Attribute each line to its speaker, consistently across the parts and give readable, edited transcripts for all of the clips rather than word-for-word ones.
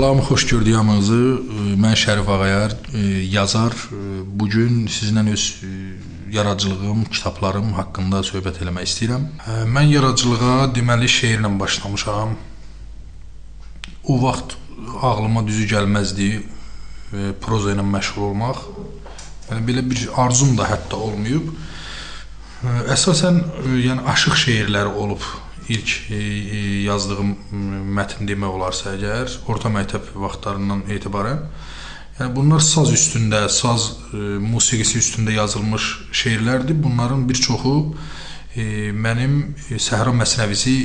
Speaker 1: Salam, xoş gördük hamınızı. Mən Şərif Ağayar, yazar. Bugün sizinlə öz yaradıcılığım, kitablarım haqqında söhbət eləmək istəyirəm. Mən yaradıcılığa deməli şeirlə başlamışam. O vaxt ağlıma düzü gəlməzdi proza ilə məşğul olmaq. Yəni belə bir arzum da hətta olmayıb. Əsasən yəni aşıq şeirləri olub. İlk yazdığım mətn demək olarsa əgər, orta məktəb vaxtlarından etibarən. Yəni bunlar saz üstündə, saz musiqisi üstündə yazılmış şeirlərdir. Bunların bir çoxu mənim Səhra Məsnəvisi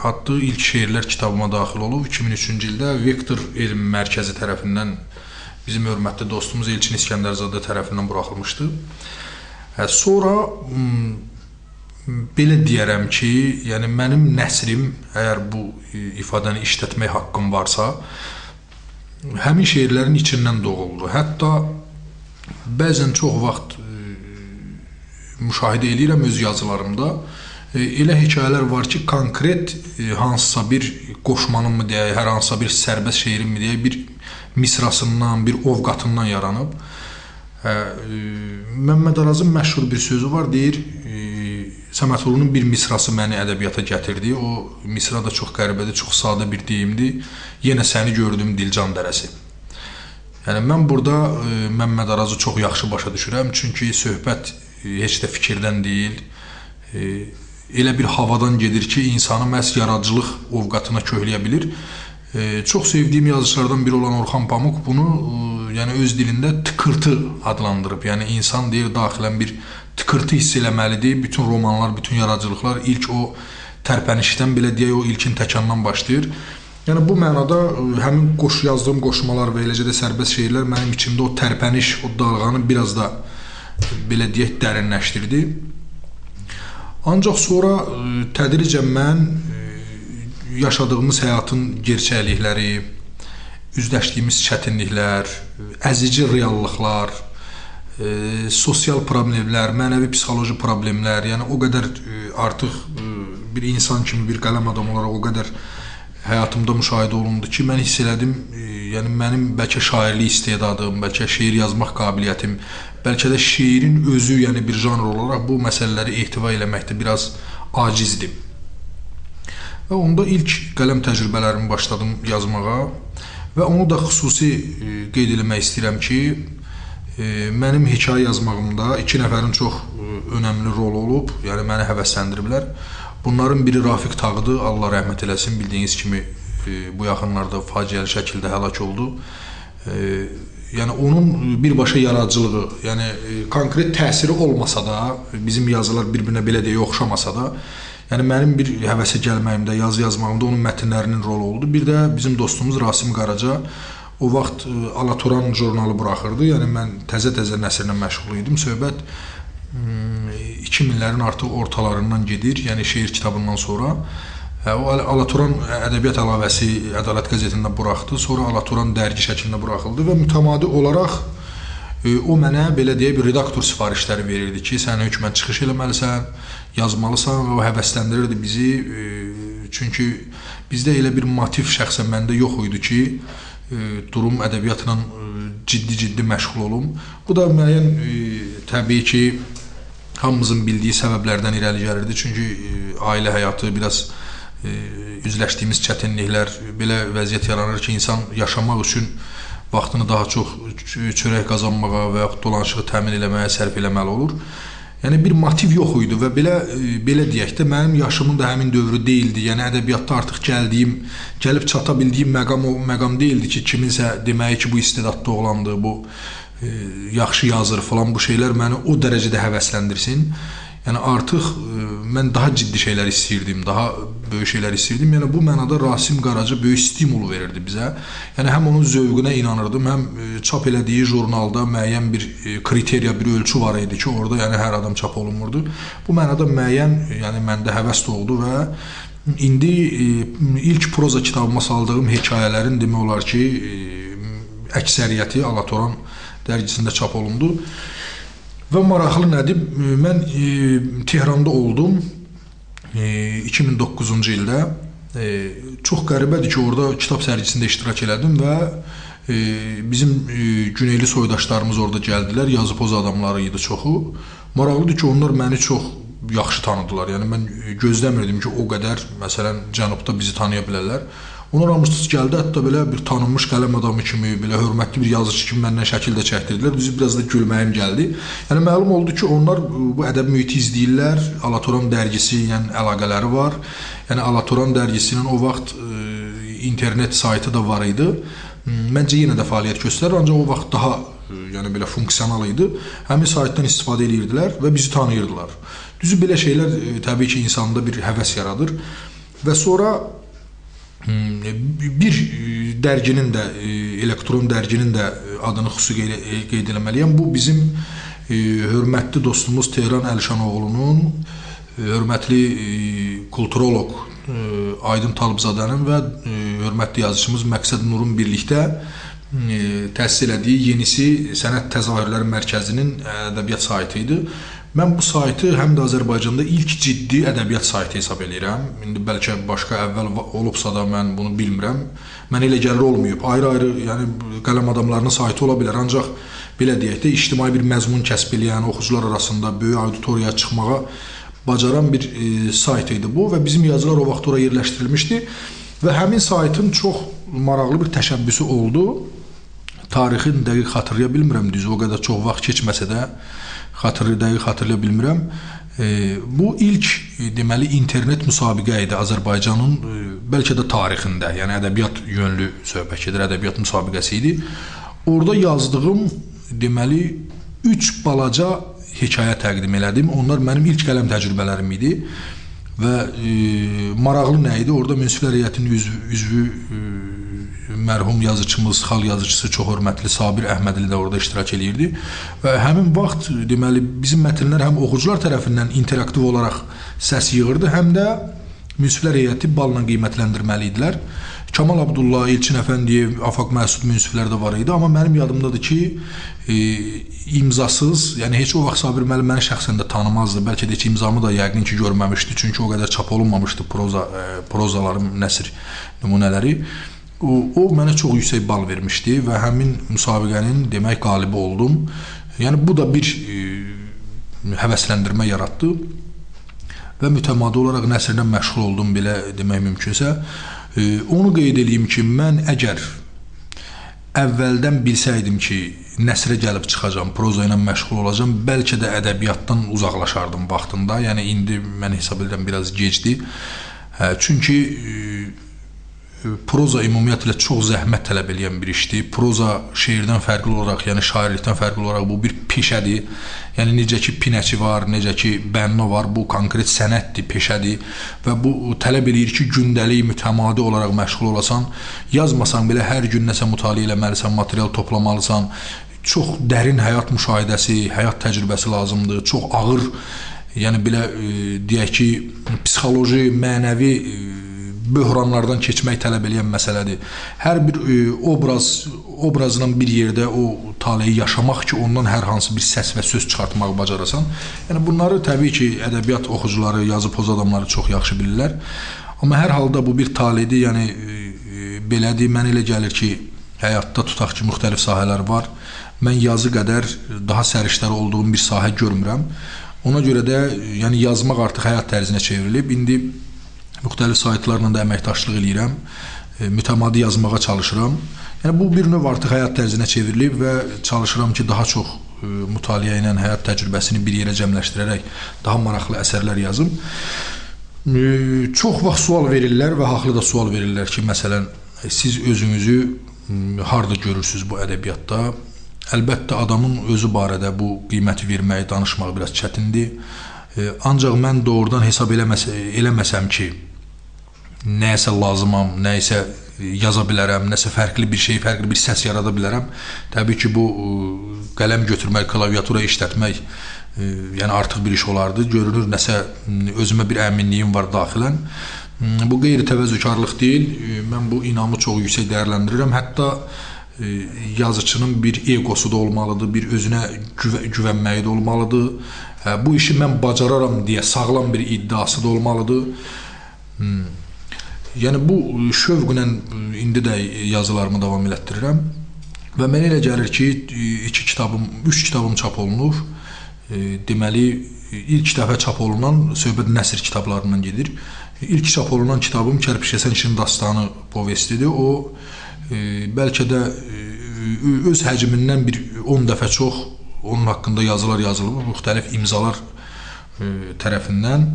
Speaker 1: adlı ilk şeirlər kitabıma daxil olub. 2003-cü ildə Vektor Elm Mərkəzi tərəfindən bizim hörmətli dostumuz Elçin İskəndərzadə tərəfindən buraxılmışdı. Sonra belə deyərəm ki, yəni mənim nəsrim, əgər bu ifadəni işlətmək haqqım varsa, həmin şeirlərin içindən doğuldu. Hətta bəzən çox vaxt müşahidə edirəm öz yazılarımda. Elə hekayələr var ki, konkret hansısa bir qoşmanın mı deyək, hər hansısa bir sərbəst şeirin mi deyək, bir misrasından, bir ovqatından yaranıb. Məmməd Arazın məşhur bir sözü var, deyir, Səmətulunun bir misrası məni ədəbiyyata gətirdi. O misra da çox qəribədir, çox sadə bir deyimdir. Yenə səni gördüm Dilcan dərəsi. Yəni mən burada Məmməd Arazı çox yaxşı başa düşürəm. Çünki söhbət heç də fikirdən deyil. Elə bir havadan gedir ki, insanı məhz yaradıcılıq ovqatına köhləyə bilir. Çox sevdiyim yazıçılardan biri olan Orxan Pamuk bunu yəni öz dilində tıkırtı adlandırıb. Yəni insan deyir daxilən bir tıkırtı hiss eləməlidir. Bütün romanlar, bütün yaradıcılıqlar ilk o tərpənişdən belə deyək, o ilkin təkandan başlayır. Yəni bu mənada həmin yazdığım qoşmalar və eləcə də sərbəst şeirlər mənim içimdə o tərpəniş, o dalğanı biraz da belə deyək dərinləşdirdi. Ancaq sonra tədricən mən yaşadığımız həyatın gerçəklikləri, üzləşdiyimiz çətinliklər, əzici reallıqlar, sosial problemlər, mənəvi psixoloji problemlər, yəni o qədər artıq bir insan kimi, bir qələm adamı olaraq o qədər həyatımda müşahidə olundu ki, mən hiss elədim, yəni mənim bəlkə şairlik istedadım, bəlkə şeir yazmaq qabiliyyətim, bəlkə də şeirin özü, yəni bir janr olaraq bu məsələləri ehtiva eləməkdə biraz acizdim. Və onda ilk qələm təcrübələrimi başladım yazmağa və onu da xüsusi qeyd eləmək istəyirəm ki, mənim hekayə yazmağımda iki nəfərin çox önəmli rolu olub, yəni məni həvəsləndiriblər. Bunların biri Rafiq Tağıdır, Allah rəhmət eləsin, bildiyiniz kimi bu yaxınlarda faciəli şəkildə həlak oldu. Yəni onun birbaşa yaradıcılığı, yəni konkret təsiri olmasa da, bizim yazılar bir-birinə belə deyə oxşamasa da, yəni mənim bir həvəsə gəlməyimdə, yazı yazmağımda onun mətnlərinin rolu oldu. Bir də bizim dostumuz Rasim Qaraca o vaxt Alatoran jurnalı buraxırdı. Yəni mən təzə-təzə nəsrlə məşğul idim. Söhbət 2000-lərin artıq ortalarından gedir, yəni şeir kitabından sonra. O Alatoran ədəbiyyat əlavəsi Ədalət qəzetində buraxdı. Sonra Alatoran dərgi şəklində buraxıldı və mütəmadi olaraq o mənə belə deyək bir redaktor sifarişləri verirdi ki, sən hökmən çıxış eləməlisən, yazmalısan və o həvəsləndirirdi bizi. Çünki bizdə elə bir motiv şəxsən məndə yox idi ki, durum ədəbiyyatla ciddi məşğul olum. Bu da müəyyən təbii ki, hamımızın bildiyi səbəblərdən irəli gəlirdi. Çünki ailə həyatı, biraz üzləşdiyimiz çətinliklər, belə vəziyyət yaranır ki, insan yaşamaq üçün vaxtını daha çox çörək qazanmağa və yaxud dolanışığı təmin eləməyə sərf eləməli olur. Yəni bir motiv yox idi və belə deyək də mənim yaşımın da həmin dövrü deyildi. Yəni ədəbiyyatda artıq gəlib çata bildiyim məqam deyildi ki, kiminsə deməyi ki, bu istedadlı oğlandır, bu yaxşı yazır falan, bu şeylər məni o dərəcədə həvəsləndirsin. Yəni artıq mən daha ciddi şeylər istəyirdim, daha böyük şeylər istəyirdim. Yəni bu mənada Rasim Qaraca böyük stimul verirdi bizə. Yəni həm onun zövqünə inanırdım, həm çap elədiyi jurnalda müəyyən bir kriteriya, bir ölçü var idi ki, orada yəni hər adam çap olunmurdu. Bu mənada müəyyən, yəni məndə həvəs doğdu və indi ilk proza kitabıma saldığım hekayələrin demək olar ki, əksəriyyəti Alatoran dərgisində çap olundu. Və maraqlı nədir? Mən Tehranda oldum 2009-cu ildə Çox qəribədir ki, orada kitab sərgisində iştirak elədim və bizim güneyli soydaşlarımız orada gəldilər, yazı poz adamları idi çoxu. Maraqlıdır ki, onlar məni çox yaxşı tanıdılar. Yəni mən gözləmirdim ki, o qədər məsələn cənubda bizi tanıya bilərlər. Onlar hamısı gəldi, hətta belə bir tanınmış qələm adamı kimi, belə hörmətli bir yazıcı kimi məndən şəkil də çəkdirdilər. Bizi biraz da gülməyim gəldi. Yəni məlum oldu ki, onlar bu ədəbi mühiti izləyirlər. Alatoran dərgisi ilə əlaqələri var. Yəni Alatoran dərgisinin o vaxt internet saytı da var idi. Məncə yenə də fəaliyyət göstərir, ancaq o vaxt daha yəni belə funksional idi. Həmin saytdan istifadə edirdilər və bizi tanıyırdılar. Düzü belə şeylər təbii ki, insanda bir həvəs yaradır. Və sonra bir dərginin də, elektron dərginin də adını xüsusi qeyd eləməliyəm. Bu bizim hörmətli dostumuz Tehran Əlişanoğlunun, hörmətli kulturoloq Aydın Talıbzadənin və hörmətli yazıçımız Məqsəd Nurun birlikdə təsis elədiyi Yenisi Sənət Təzahürləri Mərkəzinin ədəbiyyat saytı idi. Mən bu saytı həm də Azərbaycanda ilk ciddi ədəbiyyat saytı hesab edirəm. İndi bəlkə başqa əvvəl olubsa da mən bunu bilmirəm. Mənə elə gəlir olmayıb. Ayrı-ayrı, yəni qələm adamlarının saytı ola bilər. Ancaq belə deyək də, ictimai bir məzmun kəsb eləyən, oxucular arasında böyük auditoriyaya çıxmağa bacaran bir sayt idi bu və bizim yazılar o vaxt ora yerləşdirilmişdi və həmin saytın çox maraqlı bir təşəbbüsü oldu. Tarixini dəqiq xatırlaya bilmirəm, düz o qədər çox vaxt keçməsə də dəqiq xatırlaya bilmirəm. Bu ilk deməli internet müsabiqə idi Azərbaycanın bəlkə də tarixində, yəni ədəbiyyat yönlü söhbət gedir, ədəbiyyat müsabiqəsi idi. Orada yazdığım deməli 3 balaca hekayə təqdim elədim. Onlar mənim ilk qələm təcrübələrim idi və maraqlı nə idi? Orada Münsiflər Heyətinin üzvü mərhum yazıçımız, xalq yazıçısı çox hörmətli Sabir Əhmədli də orada iştirak edirdi və həmin vaxt deməli bizim mətnlər həm oxucular tərəfindən interaktiv olaraq səs yığırdı, həm də Münsiflər Heyəti balla qiymətləndirməli idilər. Kamal Abdullah, Elçin Əfəndiyev, Afaq Məsud münsiflər də var idi, amma mənim yadımdadır ki, imzasız, yəni heç o vaxt Sabir müəllim məni şəxsən də tanımazdı, bəlkə də heç imzamı da yəqin ki görməmişdi, çünki o qədər çap olunmamışdı prozalarım, nəsr nümunələri. O mənə çox yüksək bal vermişdi və həmin müsabiqənin demək qalibi oldum. Yəni bu da bir həvəsləndirmə yaratdı və mütəmadi olaraq nəsrlə məşğul oldum, belə demək mümkünsə. Onu qeyd edeyim ki, mən əgər əvvəldən bilsəydim ki, nəsrə gəlib çıxacam, proza ilə məşğul olacam, bəlkə də ədəbiyyatdan uzaqlaşardım vaxtında. Yəni indi mən hesab edirəm biraz gecdir. Çünki proza ümumiyyətlə çox zəhmət tələb edən bir işdir. Proza şeirdən fərqli olaraq, yəni şairlikdən fərqli olaraq bu bir peşədir. Yəni necə ki pinəçi var, necə ki bənna var, bu konkret sənətdir, peşədir və bu tələb edir ki, gündəlik mütəmadi olaraq məşğul olasan, yazmasan belə hər gün nəsə mütaliə eləməlisən, material toplamalısan. Çox dərin həyat müşahidəsi, həyat təcrübəsi lazımdır. Çox ağır, yəni belə deyək ki, psixoloji, mənəvi böhranlardan keçmək tələb edən məsələdir. Hər bir obrazla bir yerdə o taleyi yaşamaq ki, ondan hər hansı bir səs və söz çıxartmağı bacarasan. Yəni bunları təbii ki, ədəbiyyat oxucuları, yazı poz adamları çox yaxşı bilirlər. Amma hər halda bu bir taledir, yəni belədir. Mənə elə gəlir ki, həyatda tutaq ki, müxtəlif sahələr var. Mən yazı qədər daha səriştəri olduğum bir sahə görmürəm. Ona görə də yəni yazmaq artıq həyat tərzinə çevrilib. İndi müxtəlif saytlarla da əməkdaşlıq eləyirəm, mütəmadi yazmağa çalışıram. Yəni bu bir növ artıq həyat tərzinə çevrilib və çalışıram ki, daha çox mütaliə ilə həyat təcrübəsini bir yerə cəmləşdirərək daha maraqlı əsərlər yazım. Çox vaxt sual verirlər və haqlı da sual verirlər ki, məsələn, siz özünüzü harda görürsünüz bu ədəbiyyatda? Əlbəttə, adamın özü barədə bu qiyməti verməyi, danışmaq biraz çətindir. Ancaq mən doğrudan hesab eləməsəm ki, nəyəsə lazımam, nəyəsə yaza bilərəm, nəsə fərqli bir şey, fərqli bir səs yarada bilərəm. Təbii ki, bu qələm götürmək, klaviatura işlətmək yəni artıq bir iş olardı. Görünür, nəsə özümə bir əminliyim var daxilən. Bu qeyri-təvəzzükarlıq deyil. Mən bu inamı çox yüksək dəyərləndirirəm. Hətta yazıçının bir egosu da olmalıdır, bir özünə güvənməyi də olmalıdır. Bu işi mən bacararam deyə sağlam bir iddiası da olmalıdır. Yəni bu şövqlə indi də yazılarımı davam elətdirirəm və mənə elə gəlir ki, 3 kitabım çap olunub. Deməli, ilk dəfə çap olunan söhbət nəsr kitablarından gedir. İlk çap olunan kitabım Kərpiçkəsən kişinin dastanı povestidir. O, bəlkə də öz həcmindən bir 10 dəfə çox onun haqqında yazılar yazılıb, müxtəlif imzalar tərəfindən.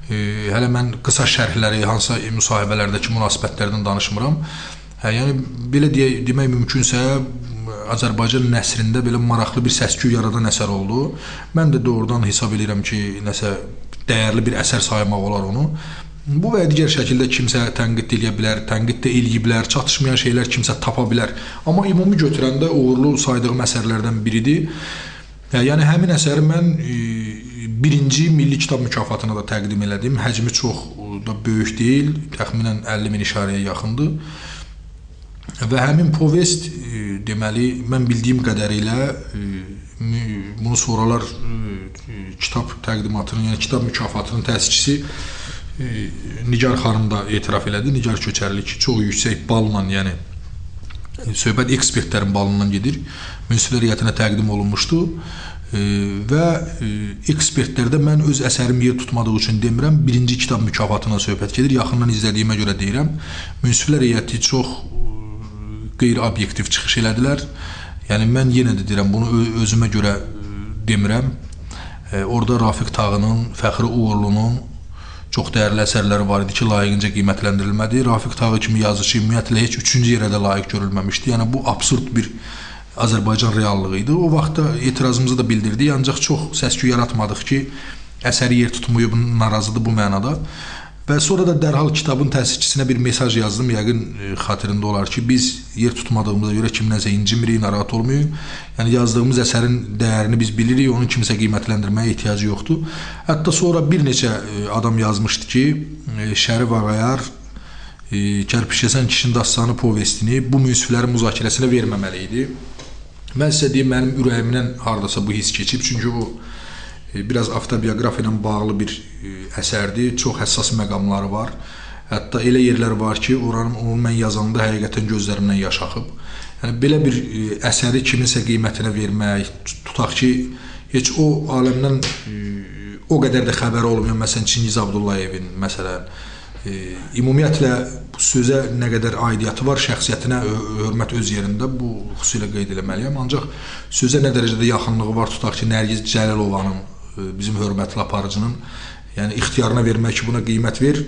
Speaker 1: Hələ mən qısa şərhləri, hansısa müsahibələrdəki münasibətlərdən danışmıram. Yəni, belə demək mümkünsə, Azərbaycan nəsrində belə maraqlı bir səs-küy yaradan əsər oldu. Mən də doğrudan hesab edirəm ki, nəsə dəyərli bir əsər saymaq olar onu. Bu və digər şəkildə kimsə tənqid edə bilər, tənqid də eləyiblər, çatışmayan şeylər kimsə tapa bilər. Amma ümumi götürəndə uğurlu saydığım əsərlərdən biridir. Yəni, həmin əsəri mən birinci Milli Kitab mükafatına da təqdim elədim. Həcmi çox da böyük deyil, təxminən 50.000 işarəyə yaxındır. Və həmin povest, deməli, mən bildiyim qədərilə, bunu sonralar kitab təqdimatının, yəni kitab mükafatının təsisçisi Nigar xanım da etiraf elədi. Nigar Köçərli ki, çox yüksək balla, yəni söhbət ekspertlərin balından gedir. Münsiflər heyətinə təqdim olunmuşdu və ekspertlərdə mən öz əsərim yer tutmadığı üçün demirəm, birinci kitab mükafatına söhbət gedir. Yaxından izlədiyimə görə deyirəm. Münsiflər heyəti çox qeyri-obyektiv çıxış elədilər. Yəni, mən yenə də deyirəm, bunu özümə görə demirəm. Orada Rafiq Tağının, Fəxri Uğurlunun çox dəyərli əsərləri var idi ki, layiqincə qiymətləndirilmədi. Rafiq Tağı kimi yazıcı ümumiyyətlə heç 3-cü yerə də layiq görülməmişdi. Yəni, bu absurd bir Azərbaycan reallığı idi. O vaxtda etirazımızı da bildirdik, ancaq çox səs-küy yaratmadıq ki, əsəri yer tutmayıb, narazıdır bu mənada. Və sonra da dərhal kitabın təsisçisinə bir mesaj yazdım. Yəqin xatirində olar ki, biz yer tutmadığımıza görə kimdənsə incimirik, narahat olmayın. Yəni, yazdığımız əsərin dəyərini biz bilirik, onun kimsə qiymətləndirməyə ehtiyacı yoxdur. Hətta sonra bir neçə adam yazmışdı ki, Şərif Ağayar Kərpiçkəsən kişinin dastanı povestini bu münsiflərin müzakirəsinə verməməli idi. Mən sizə deyim, mənim ürəyimdən hardasa bu his keçib, çünki o biraz avtobiografiya ilə bağlı bir əsərdir, çox həssas məqamları var. Hətta elə yerlər var ki, onu mən yazanda həqiqətən gözlərimdən yaş axıb. Yəni, belə bir əsəri kiminsə qiymətinə vermək, tutaq ki, heç o aləmdən o qədər də xəbəri olmayan, məsələn, Çingiz Abdullayevin, məsələn, ümumiyyətlə bu sözə nə qədər aidiyyatı var, şəxsiyyətinə hörmət öz yerində, bu xüsusilə qeyd eləməliyəm. Ancaq sözə nə dərəcədə yaxınlığı var, tutaq ki, Nərgiz Cəlilovanın, bizim hörmətli aparıcının, yəni ixtiyarına vermək ki, buna qiymət ver.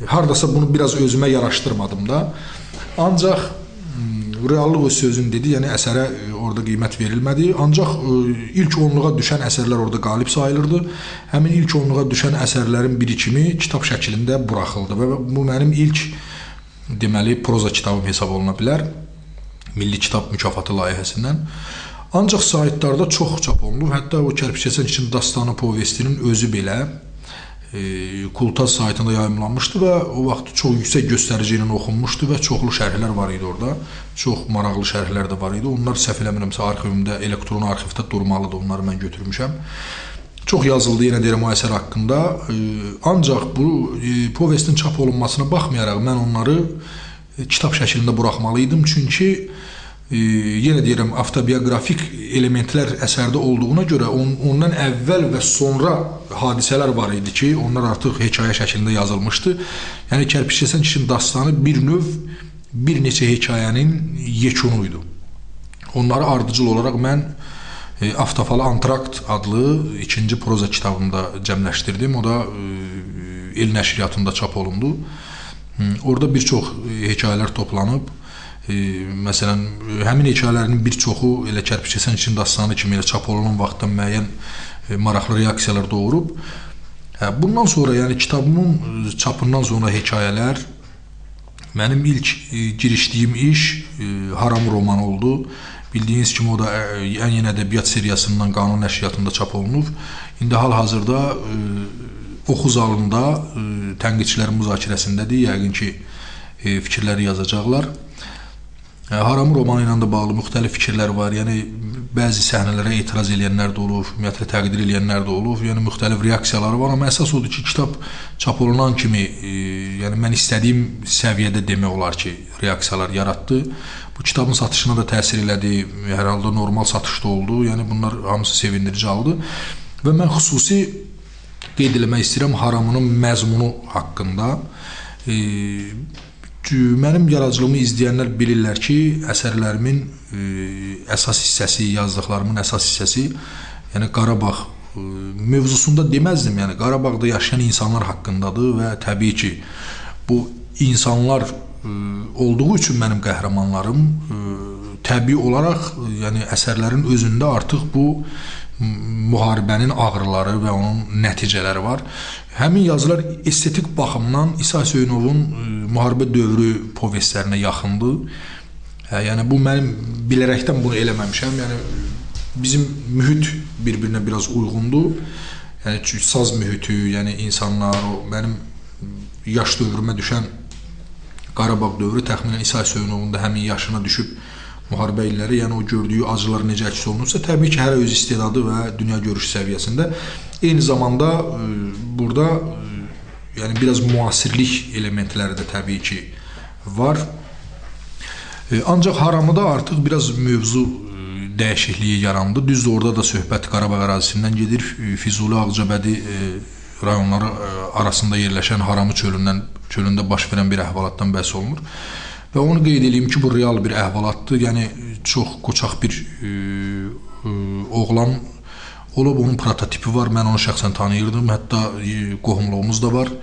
Speaker 1: Hardasa bunu biraz özümə yaraşdırmadım da. Ancaq reallıq öz sözünü dedi, yəni əsərə orada qiymət verilmədi. Ancaq ilk onluğa düşən əsərlər orada qalib sayılırdı. Həmin ilk onluğa düşən əsərlərin birikimi kitab şəklində buraxıldı və bu mənim ilk, deməli, proza kitabım hesab oluna bilər. Milli Kitab mükafatı layihəsindən. Ancaq saytlarda çox çap olunub. Hətta o Kərpiçkəsən kişinin dastanı povestinin özü belə Kultaz saytında yayımlanmışdı və o vaxt çox yüksək göstərici ilə oxunmuşdu və çoxlu şərhlər var idi orada. Çox maraqlı şərhlər də var idi. Onlar səhv eləmirəmsə arxivimdə, elektron arxivdə durmalıdır. Onları mən götürmüşəm. Çox yazıldı, yenə deyirəm, o əsər haqqında. Ancaq bu povestin çap olunmasına baxmayaraq mən onları kitab şəklində buraxmalı idim. Çünki yenə deyirəm, avtobiografik elementlər əsərdə olduğuna görə ondan əvvəl və sonra hadisələr var idi ki, onlar artıq hekayə şəklində yazılmışdı. Yəni, Kərpiçkəsən kişinin dastanı bir növ bir neçə hekayənin yekunu idi. Onları ardıcıl olaraq mən Aftafalı Antrakt adlı ikinci proza kitabımda cəmləşdirdim. O da El nəşriyyatında çap olundu. Orada bir çox hekayələr toplanıb. Məsələn, həmin hekayələrin bir çoxu elə Kərpiçkəsən kişinin dastanı kimi elə çap olunan vaxtda müəyyən maraqlı reaksiyalar doğurub. Bundan sonra, yəni kitabımın çapından sonra hekayələr, mənim ilk girişdiyim iş Haram romanı oldu. Bildiyiniz kimi o da ən yeni ədəbiyyat seriyasından Qanun nəşriyyatında çap olunub. İndi hal-hazırda oxu zalında tənqidçilərin müzakirəsindədir. Yəqin ki, fikirləri yazacaqlar. Haramı romanı ilə də bağlı müxtəlif fikirlər var. Yəni bəzi səhnələrə etiraz edənlər də olub, ümumiyyətlə təqdir edənlər də olub. Yəni müxtəlif reaksiyaları var, amma əsas odur ki, kitab çap olunan kimi, yəni mən istədiyim səviyyədə demək olar ki, reaksiyalar yaratdı. Bu kitabın satışına da təsir elədi, hər halda normal satışda oldu. Yəni bunlar hamısı sevindirici haldır. Və mən xüsusi qeyd eləmək istəyirəm Haramının məzmunu haqqında. Mənim yaradıcılığımı izləyənlər bilirlər ki, əsərlərimin əsas hissəsi, yazdıqlarımın əsas hissəsi, yəni Qarabağ mövzusunda deməzdim, yəni Qarabağda yaşayan insanlar haqqındadır və təbii ki, bu insanlar olduğu üçün mənim qəhrəmanlarım təbii olaraq, yəni əsərlərin özündə artıq bu müharibənin ağrıları və onun nəticələri var. Həmin yazılar estetik baxımdan İsa Hüseynovun müharibə dövrü povestlərinə yaxındır. Yəni bu mənim bilərəkdən bunu eləməmişəm. Yəni bizim mühit bir-birinə biraz uyğundur. Yəni saz mühiti, yəni insanlar, o mənim yaş dövrümə düşən Qarabağ dövrü təxminən İsa Hüseynovun da həmin yaşına düşüb müharibə illəri, yəni o gördüyü acılar necə əks olunursa, təbii ki, hər öz istedadı və dünya görüş səviyyəsində. Eyni zamanda burada yəni biraz müasirlik elementləri də təbii ki var. Ancaq Haramıda artıq biraz mövzu dəyişikliyi yarandı. Düzdür, orada da söhbət Qarabağ ərazisindən gedir. Füzuli, Ağcabədi rayonları arasında yerləşən Haramı çölündə baş verən bir əhvalatdan bəhs olunur. Və onu qeyd edeyim ki, bu real bir əhvalatdır. Yəni çox qoçaq bir oğlan olub, onun prototipi var. Mən onu şəxsən tanıyırdım. Hətta qohumluğumuz da var.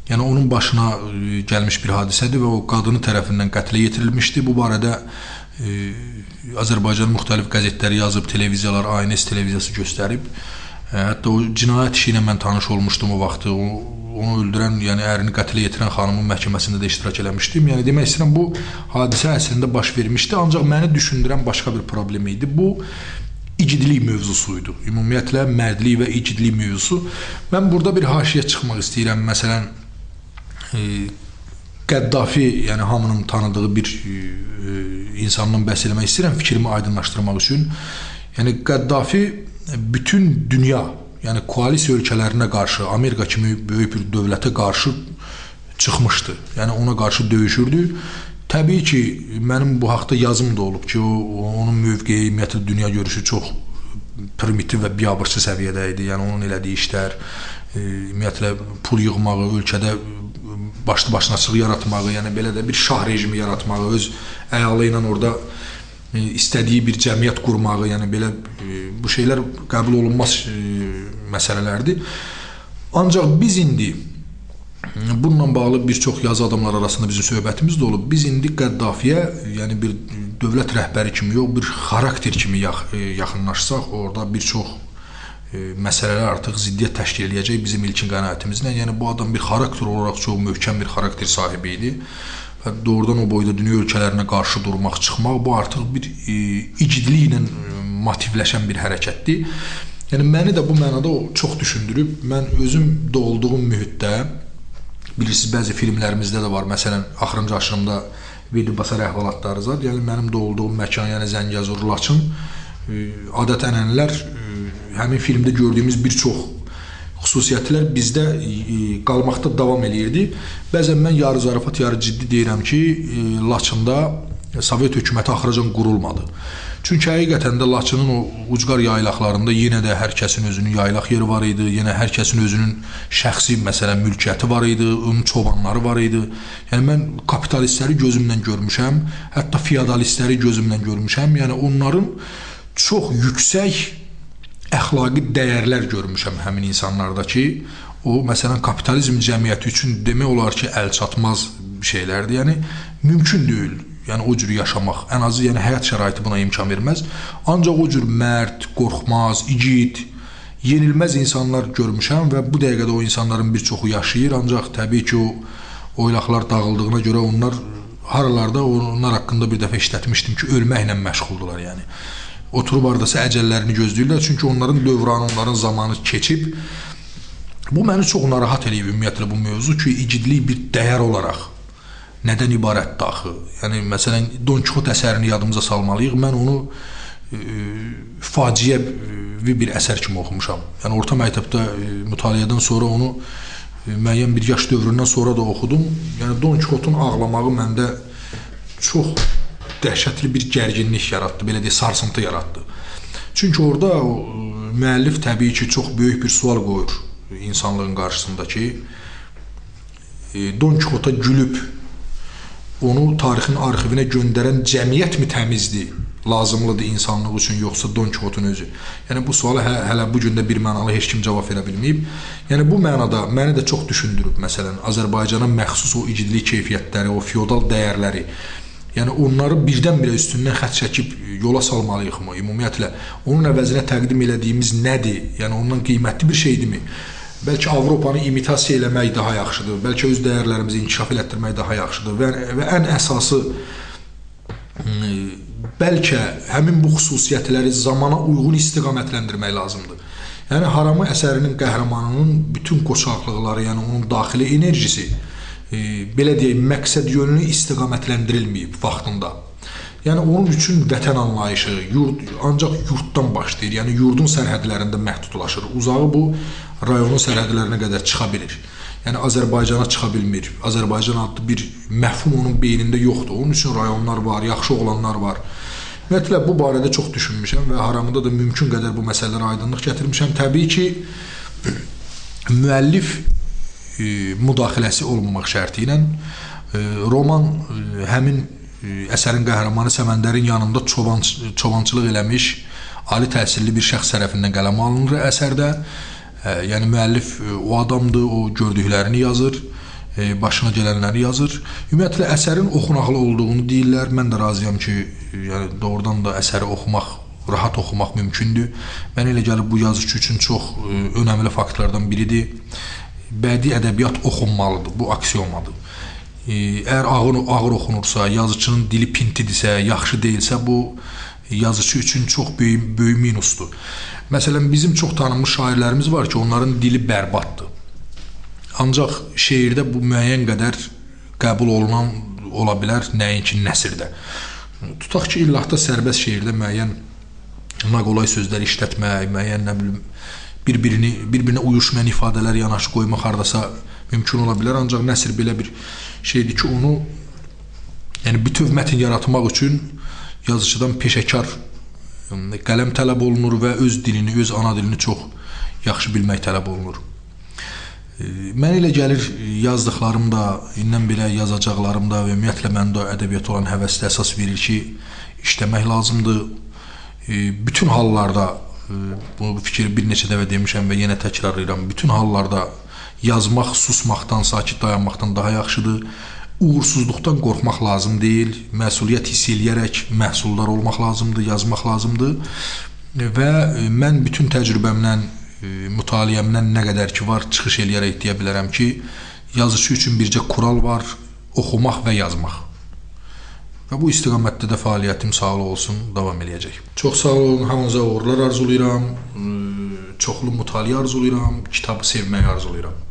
Speaker 1: Yəni onun başına gəlmiş bir hadisədir və o qadını tərəfindən qətlə yetirilmişdi. Bu barədə Azərbaycan müxtəlif qəzetləri yazıb, televiziyalar, ANS televiziyası göstərib. Hətta o cinayət işi ilə mən tanış olmuşdum o vaxtı. Onu öldürən, yəni ərini qətlə yetirən xanımın məhkəməsində də iştirak eləmişdim. Yəni demək istəyirəm, bu hadisə əslində baş vermişdi, ancaq məni düşündürən başqa bir problem idi. Bu igidlik mövzusuydu. Ümumiyyətlə mərdlik və igidlik mövzusu. Mən burada bir haşiyə çıxmaq istəyirəm. Məsələn, Qəddafi, yəni hamının tanıdığı bir insandan bəhs eləmək istəyirəm, fikrimi aydınlaşdırmaq üçün. Yəni Qəddafi bütün dünya, yəni koalisiya ölkələrinə qarşı, Amerika kimi böyük bir dövlətə qarşı çıxmışdı. Yəni ona qarşı döyüşürdü. Təbii ki, mənim bu haqda yazım da olub ki, onun mövqeyi, ümumiyyətlə dünya görüşü çox primitiv və biabırçı səviyyədə idi. Yəni onun elədiyi işlər, ümumiyyətlə pul yığmağı, ölkədə başlı başınaçılıq yaratmağı, yəni belə də bir şah rejimi yaratmağı, öz əyalı ilə orada istədiyi bir cəmiyyət qurmağı, yəni belə bu şeylər qəbul olunmaz məsələlərdir. Ancaq biz indi bununla bağlı bir çox yazı adamlar arasında bizim söhbətimiz də olub. Biz indi Qəddafiyə, yəni bir dövlət rəhbəri kimi yox, bir xarakter kimi yaxınlaşsaq, orada bir çox məsələlər artıq ziddiyyət təşkil edəcək bizim ilkin qənaətimizlə. Yəni bu adam bir xarakter olaraq çox möhkəm bir xarakter sahibi idi. Və doğrudan o boyda dünya ölkələrinə qarşı durmaq, çıxmaq, bu artıq bir igidliklə motivləşən bir hərəkətdir. Yəni məni də bu mənada çox düşündürüb. Mən özüm doğulduğum mühitdə, bilirsiniz, bəzi filmlərimizdə də var. Məsələn, Axırıncı Aşırımda Veli Basar əhvalatları zad. Yəni mənim doğulduğum məkan, yəni Zəngəzur, Laçın, adət-ənənələr, həmin filmdə gördüyümüz bir çox xüsusiyyətlər bizdə qalmaqda davam eləyirdi. Bəzən mən yarı zarafat, yarı ciddi deyirəm ki, Laçında Sovet hökuməti axıracan qurulmadı. Çünki həqiqətən də Laçının o ucqar yaylaqlarında yenə də hər kəsin özünün yaylaq yeri var idi, yenə hər kəsin özünün şəxsi, məsələn, mülkiyyəti var idi, onun çobanları var idi. Yəni mən kapitalistləri gözümlə görmüşəm, hətta feodalistləri gözümlə görmüşəm. Yəni onların çox yüksək əxlaqi dəyərlər görmüşəm həmin insanlarda ki, o, məsələn, kapitalizm cəmiyyəti üçün demək olar ki, əlçatmaz şeylərdir. Yəni, mümkün deyil, yəni o cür yaşamaq. Ən azı, yəni həyat şəraiti buna imkan verməz. Ancaq o cür mərd, qorxmaz, igid, yenilməz insanlar görmüşəm və bu dəqiqədə o insanların bir çoxu yaşayır. Ancaq təbii ki, o oylaqlar dağıldığına görə onlar haralarda onlar haqqında bir dəfə işlətmişdim ki, ölməklə məşğuldular, yəni. Oturub aradasa əcəllərini gözləyirlər, çünki onların dövranı, onların zamanı keçib. Bu məni çox narahat eləyib ümumiyyətlə bu mövzu ki, igidlik bir dəyər olaraq nədən ibarətdir axı? Yəni məsələn Don Kixot əsərini yadımıza salmalıyıq. Mən onu faciəvi bir əsər kimi oxumuşam. Yəni orta məktəbdə mütaliədən sonra onu müəyyən bir yaş dövründən sonra da oxudum. Yəni Don Kixotun ağlamağı məndə çox dəhşətli bir gərginlik yaratdı, belə deyək, sarsıntı yaratdı. Çünki orada müəllif təbii ki, çox böyük bir sual qoyur insanlığın qarşısında ki, Don Kixota gülüb onu tarixin arxivinə göndərən cəmiyyətmi təmizdir, lazımlıdır insanlıq üçün, yoxsa Don Kixotun özü? Yəni bu suala hələ bu gün də bir mənalı heç kim cavab verə bilməyib. Yəni bu mənada məni də çox düşündürüb. Məsələn, Azərbaycana məxsus o igidlik keyfiyyətləri, o feodal dəyərləri, yəni onları birdən-birə üstündən xətt çəkib yola salmalıyıqmı? Ümumiyyətlə, onun əvəzinə təqdim elədiyimiz nədir? Yəni ondan qiymətli bir şeydirmi? Bəlkə Avropanı imitasiya eləmək daha yaxşıdır, bəlkə öz dəyərlərimizi inkişaf elətdirmək daha yaxşıdır və ən əsası bəlkə həmin bu xüsusiyyətləri zamana uyğun istiqamətləndirmək lazımdır. Yəni Haramı əsərinin qəhrəmanının bütün qoçaqlıqları, yəni onun daxili enerjisi belə deyək, məqsəd yönlü istiqamətləndirilməyib vaxtında. Yəni onun üçün vətən anlayışı ancaq yurddan başlayır, yəni yurdun sərhədlərində məhdudlaşır. Uzağı bu rayonun sərhədlərinə qədər çıxa bilir. Yəni Azərbaycana çıxa bilmir. Azərbaycan adlı bir məfhum onun beynində yoxdur. Onun üçün rayonlar var, yaxşı oğlanlar var. Ümumiyyətlə bu barədə çox düşünmüşəm və Haramda da mümkün qədər bu məsələlərə aydınlıq gətirmişəm. Təbii ki, müəllif müdaxiləsi olmamaq şərti ilə roman həmin əsərin qəhrəmanı Səməndərin yanında çobançılıq eləmiş ali təhsilli bir şəxs tərəfindən qələmə alınır əsərdə. Yəni müəllif o adamdır, o gördüklərini yazır, başına gələnləri yazır. Ümumiyyətlə əsərin oxunaqlı olduğunu deyirlər. Mən də razıyam ki, yəni doğrudan da əsəri oxumaq, rahat oxumaq mümkündür. Mənə elə gəlir bu yazıcı üçün çox önəmli faktorlardan biridir. Bədii ədəbiyyat oxunmalıdır, bu aksiomadır. Əgər ağır oxunursa, yazıcının dili pintidirsə, yaxşı deyilsə, bu yazıcı üçün çox böyük minusdur. Məsələn, bizim çox tanınmış şairlərimiz var ki, onların dili bərbaddır. Ancaq şeirdə bu müəyyən qədər qəbul olunan ola bilər, nəinki nəsrdə. Tutaq ki, illahda sərbəst şeirdə müəyyən naqolay sözlər işlətmək, müəyyən nə bilim, bir-birinə uyuşmayan ifadələr yanaşı qoymaq hardasa mümkün ola bilər, ancaq nəsr belə bir şeydir ki, onu yəni bütöv mətn yaratmaq üçün yazıcıdan peşəkar qələm tələb olunur və öz dilini, öz ana dilini çox yaxşı bilmək tələb olunur. Mənə elə gəlir, yazdıqlarımda, indən belə yazacaqlarımda və ümumiyyətlə məndə ədəbiyyata olan həvəsdə əsas verir ki, işləmək lazımdır. Bütün hallarda, bu fikri bir neçə dəfə demişəm və yenə təkrarlayıram, bütün hallarda yazmaq susmaqdan, sakit dayanmaqdan daha yaxşıdır. Uğursuzluqdan qorxmaq lazım deyil, məsuliyyət hiss eləyərək məhsuldar olmaq lazımdır, yazmaq lazımdır və mən bütün təcrübəmdən, mütaliəmdən nə qədər ki var, çıxış eləyərək deyə bilərəm ki, yazıcı üçün bircə kural var, oxumaq və yazmaq. Və bu istiqamətdə də fəaliyyətim sağlı olsun, davam eləyəcək. Çox sağ olun, hamınıza uğurlar arzulayıram, çoxlu mütaliə arzulayıram, kitabı sevməyi arzulayıram.